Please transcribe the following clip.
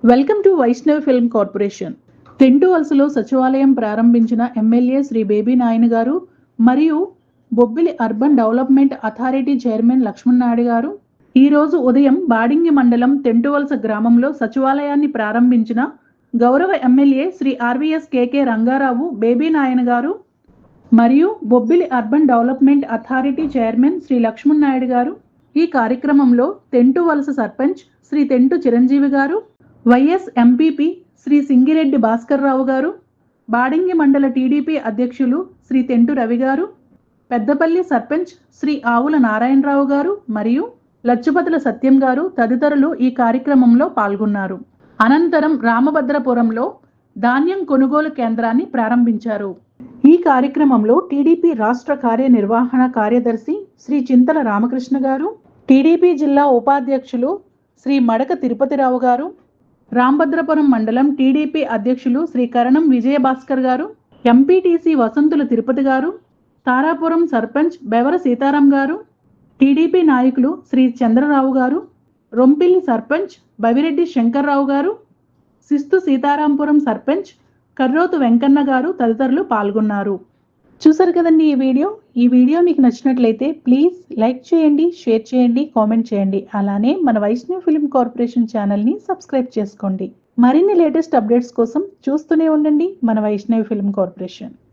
Welcome to Vaishnav film corporation. తెంటు వలసలో సచివాలయం ప్రారంభించిన ఎమ్మెల్యే శ్రీ బేబీ నాయన్ గారు మరియు Bobbili urban development authority chairman Lakshman Naidu గారు ఈరోజు ఉదయం బాడింగి మండలం తెంటువలస గ్రామంలో సచివాలయాన్ని ప్రారంభించిన గౌరవ MLA Shri R V S K K Rangarao Baby Nayan గారు మరియు Bobbili urban development authority chairman Shri Lakshman Naidu గారు. ఈ కార్యక్రమంలో తెంటు వలస సర్పంచ్ శ్రీ తెంటు చిరంజీవి గారు, వైఎస్ ఎంపీపీ శ్రీ సింగిరెడ్డి భాస్కర్ రావు గారు, బాడింగి మండల టీడీపీ అధ్యక్షులు శ్రీ తెంటు రవి గారు, పెద్దపల్లి సర్పంచ్ శ్రీ ఆవుల నారాయణరావు గారు మరియు లచ్చుపతుల సత్యం గారు తదితరులు ఈ కార్యక్రమంలో పాల్గొన్నారు. అనంతరం రామభద్రపురంలో ధాన్యం కొనుగోలు కేంద్రాన్ని ప్రారంభించారు. ఈ కార్యక్రమంలో టీడీపీ రాష్ట్ర కార్యనిర్వహణ కార్యదర్శి శ్రీ చింతల రామకృష్ణ గారు, టీడీపీ జిల్లా ఉపాధ్యక్షులు శ్రీ మడక తిరుపతిరావు గారు, రామభద్రపురం మండలం టీడీపీ అధ్యక్షులు శ్రీ కరణం విజయభాస్కర్ గారు, ఎంపీటీసీ వసంతుల తిరుపతి గారు, తారాపురం సర్పంచ్ బెవర సీతారాం గారు, టీడీపీ నాయకులు శ్రీ చంద్రరావు గారు, రొంపిల్లి సర్పంచ్ బవిరెడ్డి శంకర్రావు గారు, శిస్తు సీతారాంపురం సర్పంచ్ కర్రోతు వెంకన్న గారు తదితరులు పాల్గొన్నారు. చూసారు కదండి ఈ వీడియో మీకు నచ్చినట్లయితే ప్లీజ్ లైక్ చేయండి, షేర్ చేయండి, కామెంట్ చేయండి. అలానే మన వైష్ణవ్ ఫిల్మ్ కార్పొరేషన్ ఛానల్ని సబ్స్క్రైబ్ చేసుకోండి. మరిన్ని లేటెస్ట్ అప్డేట్స్ కోసం చూస్తూనే ఉండండి మన వైష్ణవ్ ఫిల్మ్ కార్పొరేషన్.